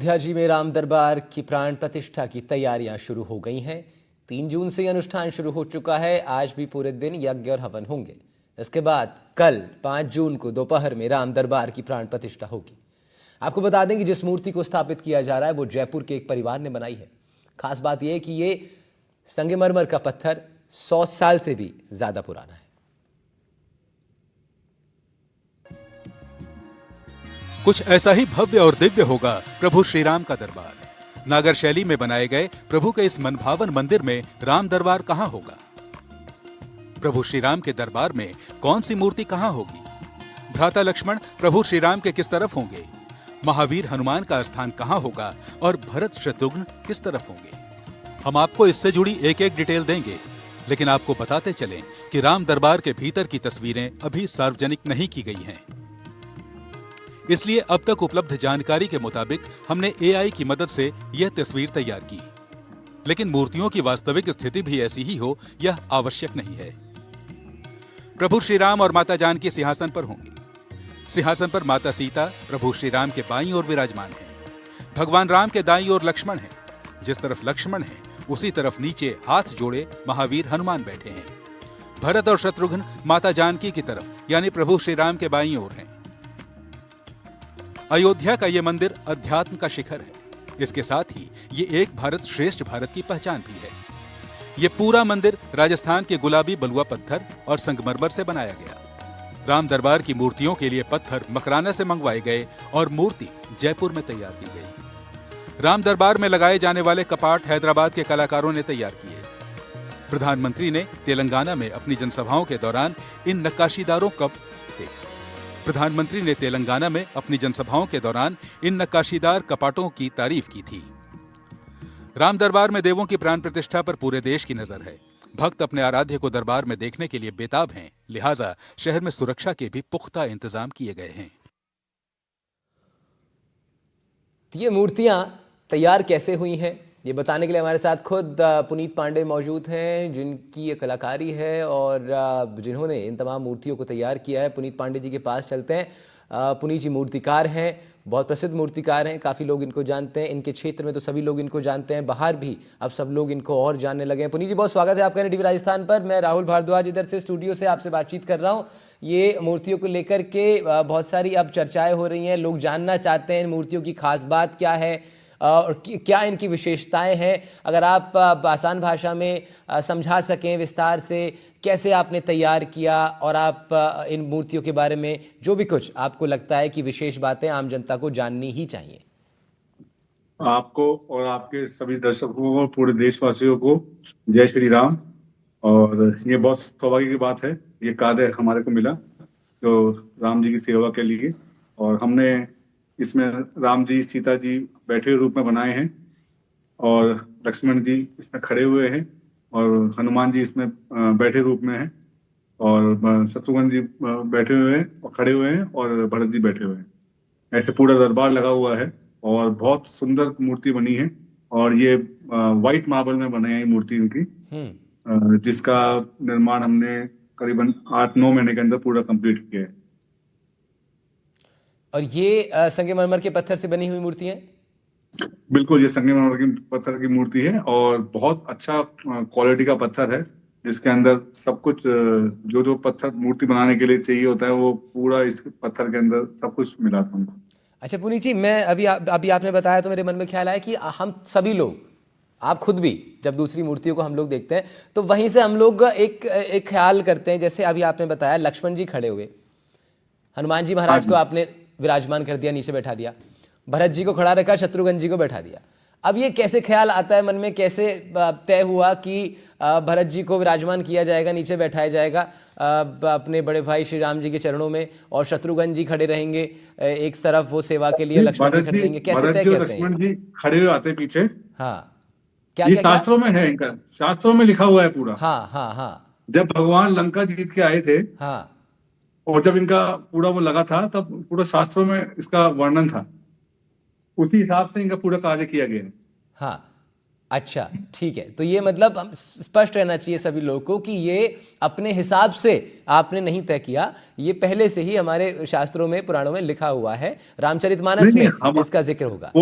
अयोध्या जी में राम दरबार की प्राण प्रतिष्ठा की तैयारियां शुरू हो गई हैं। 3 जून से अनुष्ठान शुरू हो चुका है। आज भी पूरे दिन यज्ञ और हवन होंगे। इसके बाद कल 5 जून को दोपहर में राम दरबार की प्राण प्रतिष्ठा होगी। आपको बता दें कि जिस मूर्ति को स्थापित किया जा रहा है वो जयपुर के एक परिवार ने बनाई है। खास बात यह है कि ये संगमरमर का पत्थर 100 साल से भी ज्यादा पुराना है। कुछ ऐसा ही भव्य और दिव्य होगा प्रभु श्री राम का दरबार। नागर शैली में बनाए गए प्रभु के इस मनभावन मंदिर में राम दरबार कहां होगा? प्रभु श्री राम के दरबार में कौन सी मूर्ति कहां होगी? भ्राता लक्ष्मण प्रभु श्री राम के किस तरफ होंगे? महावीर हनुमान का स्थान कहां होगा और भरत शत्रुघ्न किस तरफ होंगे? हम आपको इससे जुड़ी एक एक डिटेल देंगे, लेकिन आपको बताते चलें कि राम दरबार के भीतर की तस्वीरें अभी सार्वजनिक नहीं की गई हैं। इसलिए अब तक उपलब्ध जानकारी के मुताबिक हमने AI की मदद से यह तस्वीर तैयार की, लेकिन मूर्तियों की वास्तविक स्थिति भी ऐसी ही हो यह आवश्यक नहीं है। प्रभु श्री राम और माता जानकी सिंहासन पर होंगे। सिंहासन पर माता सीता प्रभु श्री राम के बाईं ओर विराजमान हैं। भगवान राम के दाईं ओर लक्ष्मण हैं। जिस तरफ लक्ष्मण है उसी तरफ नीचे हाथ जोड़े महावीर हनुमान बैठे हैं। भरत और शत्रुघ्न माता जानकी की तरफ यानी प्रभु श्री राम के बाईं ओर हैं। अयोध्या का यह मंदिर अध्यात्म का शिखर है। इसके साथ ही ये एक भारत श्रेष्ठ भारत की पहचान भी है। ये पूरा मंदिर राजस्थान के गुलाबी बलुआ पत्थर और संगमरमर से बनाया गया। राम दरबार की मूर्तियों के लिए पत्थर मकराना से मंगवाए गए और मूर्ति जयपुर में तैयार की गई। राम दरबार में लगाए जाने वाले कपाट हैदराबाद के कलाकारों ने तैयार किए। प्रधानमंत्री ने तेलंगाना में अपनी जनसभाओं के दौरान इन नक्काशीदारों प्रधानमंत्री ने तेलंगाना में अपनी जनसभाओं के दौरान इन नक्काशीदार कपाटों की तारीफ की थी। राम दरबार में देवों की प्राण प्रतिष्ठा पर पूरे देश की नजर है। भक्त अपने आराध्य को दरबार में देखने के लिए बेताब हैं, लिहाजा शहर में सुरक्षा के भी पुख्ता इंतजाम किए गए हैं। ये मूर्तियां तैयार कैसे हुई हैं ये बताने के लिए हमारे साथ खुद पुनीत पांडे मौजूद हैं, जिनकी ये कलाकारी है और जिन्होंने इन तमाम मूर्तियों को तैयार किया है। पुनीत पांडे जी के पास चलते हैं। पुनीत जी मूर्तिकार हैं, बहुत प्रसिद्ध मूर्तिकार हैं, काफ़ी लोग इनको जानते हैं। इनके क्षेत्र में तो सभी लोग इनको जानते हैं, बाहर भी अब सब लोग इनको और जानने लगे हैं। पुनीत जी बहुत स्वागत है आपका NDTV राजस्थान पर। मैं राहुल भारद्वाज इधर से स्टूडियो से आपसे बातचीत कर रहा हूँ। ये मूर्तियों को लेकर के बहुत सारी अब चर्चाएँ हो रही हैं, लोग जानना चाहते हैं इन मूर्तियों की खास बात क्या है और क्या इनकी विशेषताएं हैं। अगर आप आसान भाषा में समझा सकें विस्तार से, कैसे आपने तैयार किया और आप इन मूर्तियों के बारे में जो भी कुछ आपको लगता है कि विशेष बातें आम जनता को जाननी ही चाहिए। आपको और आपके सभी दर्शकों को, पूरे देशवासियों को जय श्री राम। और ये बहुत सौभाग्य की बात है, ये कार्य हमारे को मिला जो राम जी की सेवा के लिए। और हमने इसमें राम जी सीता जी बैठे रूप में बनाए हैं और लक्ष्मण जी इसमें खड़े हुए हैं और हनुमान जी इसमें बैठे रूप में हैं और शत्रुघ्न जी बैठे हुए हैं और खड़े हुए हैं और भरत जी बैठे हुए हैं। ऐसे पूरा दरबार लगा हुआ है और बहुत सुंदर मूर्ति बनी है। और ये व्हाइट मार्बल में बनाई है मूर्ति इनकी, जिसका निर्माण हमने करीबन 8-9 महीने के अंदर पूरा कंप्लीट किया है। और ये संगमरमर के पत्थर से बनी हुई मूर्ति है? बिल्कुल, ये संगमरमर की पत्थर की मूर्ति है और बहुत अच्छा क्वालिटी का पत्थर है, जिसके अंदर सब कुछ जो जो पत्थर मूर्ति बनाने के लिए चाहिए होता है वो पूरा इस पत्थर के अंदर सब कुछ मिला था हमको। अच्छा पुनीत जी, मैं अभी आपने बताया तो मेरे मन में ख्याल आया कि हम सभी लोग, आप खुद भी जब दूसरी मूर्तियों को हम लोग देखते हैं तो वहीं से हम लोग एक ख्याल करते हैं। जैसे अभी आपने बताया लक्ष्मण जी खड़े हुए, हनुमान जी महाराज को आपने विराजमान कर दिया, नीचे बैठा दिया, भरत जी को खड़ा रखा, शत्रुघ्न जी को बैठा दिया। अब ये कैसे ख्याल आता है मन में, कैसे तय हुआ कि भरत जी को विराजमान किया जाएगा, नीचे बैठाया जाएगा अपने बड़े भाई श्री राम जी के चरणों में, और शत्रुघ्न जी खड़े रहेंगे एक तरफ वो सेवा के लिए, लक्ष्मण जी खड़े रहेंगे? कैसे तय करते हैं? लक्ष्मण जी खड़े हुए आते पीछे। हाँ, क्या ये शास्त्रों में है, इनका शास्त्रों में लिखा हुआ है पूरा। हाँ हाँ हाँ। जब भगवान लंका जीत के आए थे, हाँ, और जब इनका पूरा वो लगा था तब पूरा शास्त्रों में इसका वर्णन था, उसी हिसाब से इनका पूरा कार्य किया गया है। हाँ, अच्छा ठीक है। तो ये मतलब हम स्पष्ट रहना चाहिए सभी लोगों को कि ये अपने हिसाब से आपने नहीं तय किया, ये पहले से ही हमारे शास्त्रों में, पुराणों में लिखा हुआ है, रामचरितमानस में इसका जिक्र होगा।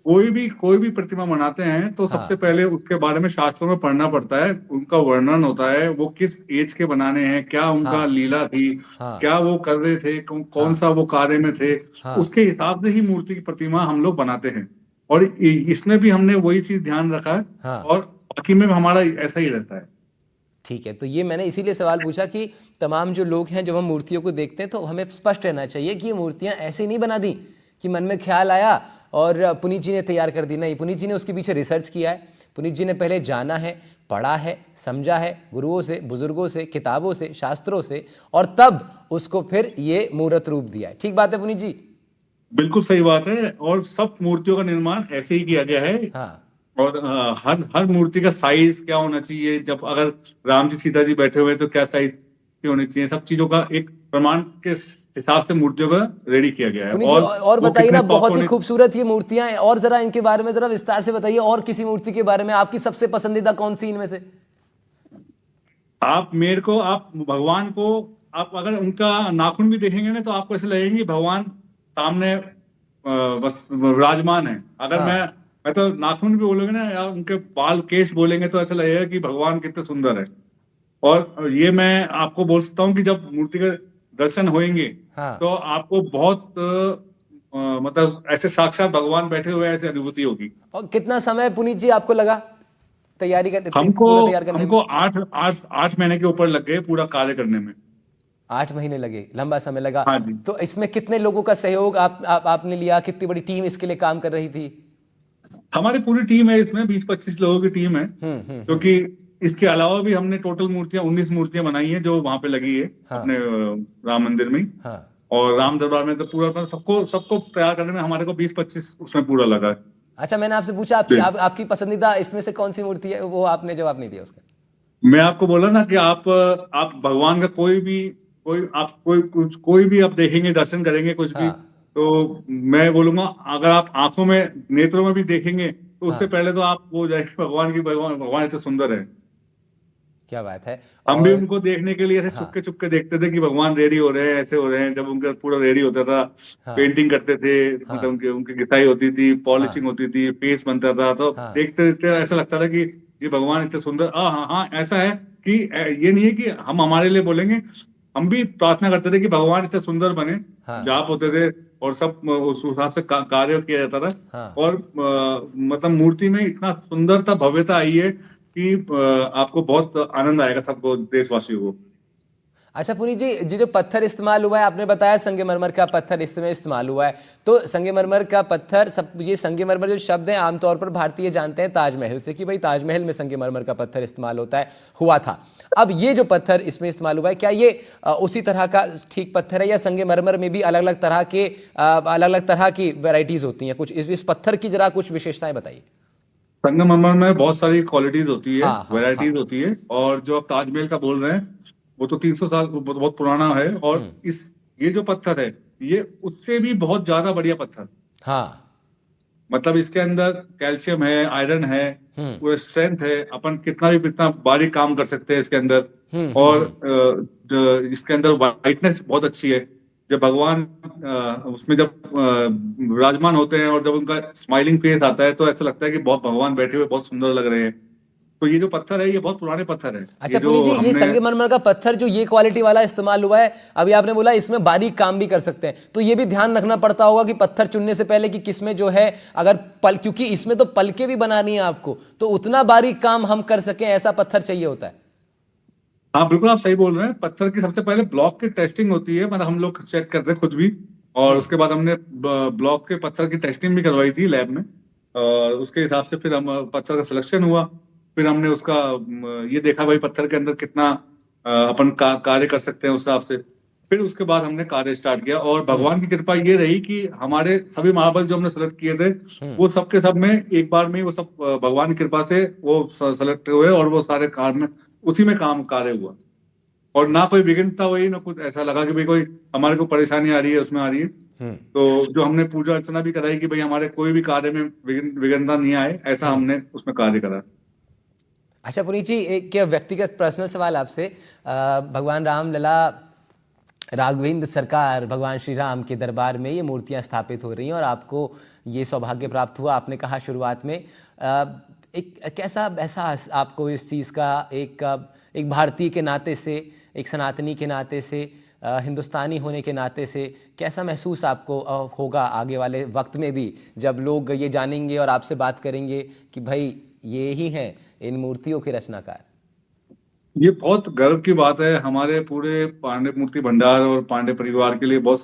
कोई भी प्रतिमा बनाते हैं तो सबसे हाँ पहले उसके बारे में शास्त्रों में पढ़ना पड़ता है, उनका वर्णन होता है, वो किस एज के बनाने हैं, क्या उनका हाँ लीला थी, हाँ क्या वो कर रहे थे, कौन हाँ सा वो कार्य में थे। हाँ उसके हिसाब से ही मूर्ति की प्रतिमा हम लोग बनाते हैं। और इसमें भी हमने वही चीज ध्यान रखा है, हाँ। और बाकी में भी हमारा ऐसा ही रहता है। ठीक है, तो ये मैंने इसीलिए सवाल पूछा कि तमाम जो लोग हैं जब हम मूर्तियों को देखते हैं तो हमें स्पष्ट रहना चाहिए कि ये मूर्तियां ऐसे नहीं बना दी कि मन में ख्याल आया और पुनीत जी ने तैयार कर दी। नहीं, पुनीत जी ने उसके पीछे रिसर्च किया है, पुनीत जी ने पहले जाना है, पढ़ा है, समझा है गुरुओं से, बुजुर्गों से, किताबों से, शास्त्रों से, और तब उसको फिर ये मूर्त रूप दिया है। ठीक बात है पुनीत जी? बिल्कुल सही बात है, और सब मूर्तियों का निर्माण ऐसे ही किया गया है। हाँ और हर हर मूर्ति का साइज क्या होना चाहिए, जब अगर राम जी सीता जी बैठे हुए हैं तो क्या साइज की होनी चाहिए, सब चीजों का एक प्रमाण के हिसाब से मूर्तियों का रेडी किया गया है। पुनीत जी, और वो बताइए कितने ना, सॉफ्ट बहुत ही होने। खूबसूरत ये मूर्तियां हैं, और जरा इनके बारे में जरा विस्तार से बताइए, और किसी मूर्ति के बारे में आपकी सबसे पसंदीदा कौन सी इनमें से? आप मेरे को, आप भगवान को, आप अगर उनका नाखून भी देखेंगे ना तो आपको ऐसे लगेंगे कि भगवान सामने बस विराजमान है। अगर हाँ मैं तो नाखून भी बोलोगे ना, या उनके बाल केश बोलेंगे तो ऐसा लगेगा कि भगवान कितने सुंदर है। और ये मैं आपको बोल सकता हूँ कि जब मूर्ति के दर्शन होंगे हाँ। तो आपको बहुत मतलब ऐसे साक्षात भगवान बैठे हुए ऐसी अनुभूति होगी। और कितना समय पुनीत जी आपको लगा तैयारी कर हमको पूरा तैयार करने में? हमको 8 महीने के ऊपर लग गए पूरा कार्य करने में। 8 महीने लगे, लंबा समय लगा। हाँ जी। तो इसमें कितने लोगों का सहयोग आपने लिया? कितनी बड़ी टीम इसके लिए काम कर रही थी? हमारी पूरी टीम है, इसमें 20-25 लोगों की टीम है, हम्म। क्योंकि इसके अलावा भी हमने टोटल मूर्तियां 19 मूर्तियां बनाई हैं जो वहां पे लगी है हाँ अपने राम मंदिर में ही। हाँ। और राम दरबार में तो पूरा सबको सबको तैयार करने में हमारे को 20-25 उसमें पूरा लगा है। अच्छा, मैंने आपसे पूछा जी। आपकी पसंदीदा इसमें से कौन सी मूर्ति है, वो आपने जवाब नहीं दिया उसका। मैं आपको बोला ना कि आप भगवान का कोई भी आप देखेंगे, दर्शन करेंगे कुछ भी, हाँ तो मैं बोलूंगा अगर आप आंखों में, नेत्रों में भी देखेंगे तो उससे हाँ। पहले तो आप वो जाएंगे भगवान की, भगवान भगवान इतने सुंदर है। क्या बात है। हम भी और उनको देखने के लिए ऐसे हाँ छुपके छुपके देखते थे कि भगवान रेडी हो रहे हैं, ऐसे हो रहे हैं। जब उनका पूरा रेडी होता था, हाँ पेंटिंग करते थे, मतलब हाँ उनके उनकी घिसाई होती थी, हाँ पॉलिशिंग होती थी, फेस बनता था, तो हाँ देखते देखते ऐसा लगता था कि ये भगवान इतने सुंदर। हाँ हाँ हाँ, ऐसा है कि ये नहीं है कि हम हमारे लिए बोलेंगे, हम भी प्रार्थना करते थे कि भगवान इतने सुंदर बने। हाँ जाप होते थे और सब उस हिसाब से कार्य किया जाता था। हाँ। और मतलब मूर्ति में इतना सुंदरता, भव्यता आई है कि आपको बहुत आनंद आएगा, सबको, देशवासियों को। अच्छा पुनीत जी, जो पत्थर इस्तेमाल हुआ है, आपने बताया संगमरमर का पत्थर इसमें इस्तेमाल हुआ है, तो संगमरमर का पत्थर, सब ये संगमरमर जो शब्द है आमतौर पर भारतीय जानते हैं ताजमहल से, कि भाई ताजमहल में संगमरमर का पत्थर इस्तेमाल होता है, हुआ था। अब ये जो पत्थर इसमें इस्तेमाल हुआ है, क्या ये उसी तरह का ठीक पत्थर है, या संगमरमर में भी अलग अलग तरह की वैरायटीज होती हैं? कुछ इस पत्थर की जरा कुछ विशेषताएं बताइए। संगमरमर में बहुत सारी क्वालिटीज होती है, हाँ हाँ हाँ। वैरायटीज होती है। और जो आप ताजमहल का बोल रहे हैं वो तो 300 साल बहुत पुराना है। और ये जो पत्थर है, ये उससे भी बहुत ज्यादा बढ़िया पत्थर। हाँ। मतलब इसके अंदर कैल्शियम है, आयरन है, हम्म पूरा स्ट्रेंथ है, अपन कितना बारीक काम कर सकते हैं इसके अंदर। और हम्म। इसके अंदर वाइटनेस बहुत अच्छी है। जब भगवान उसमें जब विराजमान होते हैं और जब उनका स्माइलिंग फेस आता है तो ऐसा लगता है कि बहुत भगवान बैठे हुए बहुत सुंदर लग रहे हैं। तो ये जो पत्थर है ये बहुत पुराने पत्थर है, अच्छा ये पुनीत जी, जो ये हमने। संगमरमर का पत्थर जो ये क्वालिटी वाला इस्तेमाल हुआ है, अभी आपने बोला इसमें बारीक काम भी कर सकते हैं, तो ये भी ध्यान रखना पड़ता होगा कि पत्थर चुनने से पहले कि किसमें जो है, अगर क्योंकि इसमें तो पलके भी बनानी है आपको, तो उतना बारीक काम हम कर सकें ऐसा पत्थर चाहिए होता है। हाँ बिल्कुल, आप सही बोल रहे हैं। पत्थर की सबसे पहले ब्लॉक की टेस्टिंग होती है, मतलब हम लोग चेक करते हैं खुद भी। और उसके बाद हमने ब्लॉक के पत्थर की टेस्टिंग भी करवाई थी लैब में। और उसके हिसाब से फिर हम पत्थर का सिलेक्शन हुआ। फिर हमने उसका ये देखा भाई पत्थर के अंदर कितना अपन कार्य कर सकते हैं उस हिसाब से। फिर उसके बाद हमने कार्य स्टार्ट किया, और भगवान की कृपा ये रही कि हमारे सभी मार्बल जो हमने सेलेक्ट किए थे वो सबके सब में एक बार में ही वो सब भगवान की कृपा से वो सेलेक्ट हुए, और वो सारे कार्य में उसी में काम कार्य हुआ। और ना कोई विघ्नता हुई, ना कुछ ऐसा लगा कि भाई कोई हमारे को परेशानी आ रही है उसमें आ रही है। तो जो हमने पूजा अर्चना भी कराई कि भाई हमारे कोई भी कार्य में विघ्नता नहीं आए, ऐसा हमने उसमें कार्य करा। अच्छा पुनीत जी, एक व्यक्तिगत पर्सनल सवाल आपसे। भगवान राम लला, राघवेंद्र सरकार, भगवान श्री राम के दरबार में ये मूर्तियां स्थापित हो रही हैं और आपको ये सौभाग्य प्राप्त हुआ। आपने कहा शुरुआत में एक कैसा एहसास आपको इस चीज़ का, एक भारतीय के नाते से, एक सनातनी के नाते से, हिंदुस्तानी होने के नाते से कैसा महसूस आपको होगा आगे वाले वक्त में भी, जब लोग ये जानेंगे और आपसे बात करेंगे कि भाई ये ही हैं इन मूर्तियों के रचनाकार? ये बहुत गर्व की बात है हमारे पूरे पांडे मूर्ति भंडार और पांडे परिवार के लिए। बहुत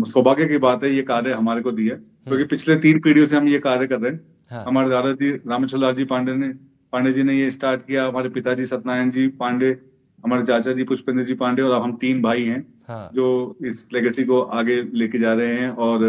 सौभाग्य की बात है ये कार्य हमारे को दिया, क्योंकि पिछले 3 पीढ़ियों से हम ये कार्य कर रहे हैं। हाँ। हमारे दादाजी रामेश्वर जी पांडे जी ने ये स्टार्ट किया। हमारे पिताजी सत्यनारायण जी पांडे, हमारे चाचा जी पुष्पेंद्र जी पांडे, और हम 3 भाई हैं हाँ। जो इस लेगेसी को आगे लेके जा रहे हैं। और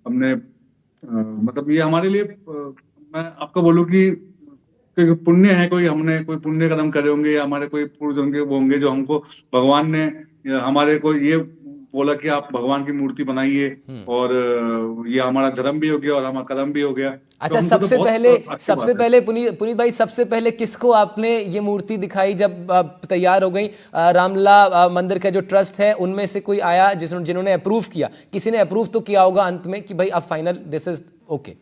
हमने मतलब ये हमारे लिए मैं आपको बोलूं कि क्योंकि पुण्य है, हमने कोई पुण्य कर्म करे होंगे, या हमारे कोई पूर्वज होंगे, वो होंगे जो हमको भगवान ने हमारे को ये बोला कि आप भगवान की मूर्ति बनाइए, और ये हमारा धर्म भी हो गया और हमारा कर्म भी हो गया। अच्छा, तो सबसे बहुत पहले अच्छी बात है। पुनीत भाई, सबसे पहले किसको आपने ये मूर्ति दिखाई जब तैयार हो गई? रामलला मंदिर का जो ट्रस्ट है उनमें से कोई आया जिन्होंने अप्रूव किया? किसी ने अप्रूव तो किया होगा अंत में कि भाई अब फाइनल दिस इज ओके?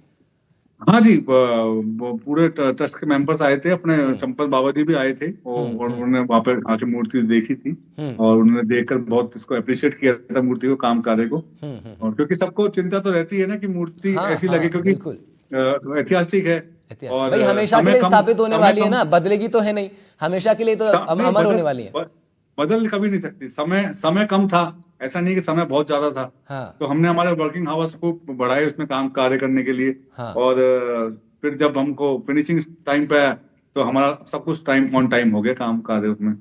हाँ जी, वो पूरे ट्रस्ट के मेंबर्स आए थे, अपने चंपल बाबा जी भी आए थे, और उन्होंने वहां पे आके मूर्ति देखी थी, और उन्होंने देखकर बहुत इसको अप्रिशिएट किया था, मूर्ति को, काम कार्य को। और क्योंकि सबको चिंता तो रहती है ना कि मूर्ति हाँ, ऐसी हाँ, लगे, क्योंकि बिल्कुल। ऐतिहासिक है, और भाई हमेशा के लिए स्थापित होने वाली है ना, बदलेगी तो है नहीं, हमेशा के लिए तो नहीं, अमर होने वाली है। बदल कभी नहीं सकती। समय कम था, ऐसा नहीं कि समय बहुत ज्यादा था। हाँ। तो हमने हमारे वर्किंग आवर्स को बढ़ाए उसमें काम कार्य करने के लिए। हाँ। और फिर जब हमको फिनिशिंग टाइम पे आया तो हमारा सब कुछ टाइम ऑन टाइम हो गया, काम कार्य उसमें।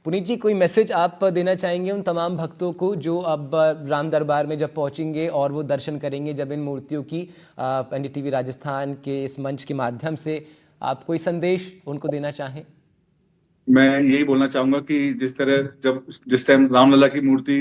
पुनीत जी, कोई मैसेज आप देना चाहेंगे उन तमाम भक्तों को जो अब राम दरबार में जब पहुंचेंगे और वो दर्शन करेंगे जब इन मूर्तियों की, एनडीटीवी राजस्थान के इस मंच के माध्यम से आप कोई संदेश उनको देना चाहें? मैं यही बोलना चाहूंगा कि जिस टाइम रामलला की मूर्ति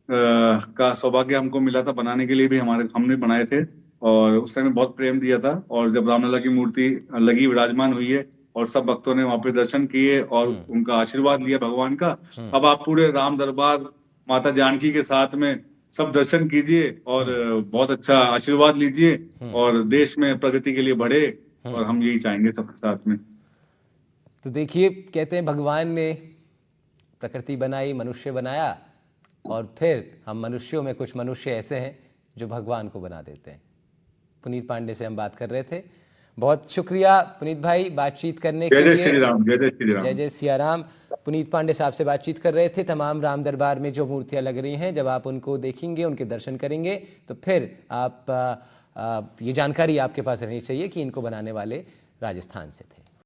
का सौभाग्य हमको मिला था बनाने के लिए, भी हमने बनाए थे, और उस समय बहुत प्रेम दिया था। और जब रामलला की मूर्ति लगी, विराजमान हुई है, और सब भक्तों ने वहां पे दर्शन किए और उनका आशीर्वाद लिया भगवान का, अब आप पूरे राम दरबार माता जानकी के साथ में सब दर्शन कीजिए और बहुत अच्छा आशीर्वाद लीजिए, और देश में प्रगति के लिए बढ़े, और हम यही चाहेंगे सबके साथ में। तो देखिए, कहते हैं भगवान ने प्रकृति बनाई, मनुष्य बनाया, और फिर हम मनुष्यों में कुछ मनुष्य ऐसे हैं जो भगवान को बना देते हैं। पुनीत पांडे से हम बात कर रहे थे। बहुत शुक्रिया पुनीत भाई बातचीत करने के लिए। जय श्री राम, जय श्री राम, जय जय सिया राम। पुनीत पांडे साहब से बातचीत कर रहे थे। तमाम राम दरबार में जो मूर्तियां लग रही हैं, जब आप उनको देखेंगे, उनके दर्शन करेंगे, तो फिर आप ये जानकारी आपके पास रहनी चाहिए कि इनको बनाने वाले राजस्थान से थे।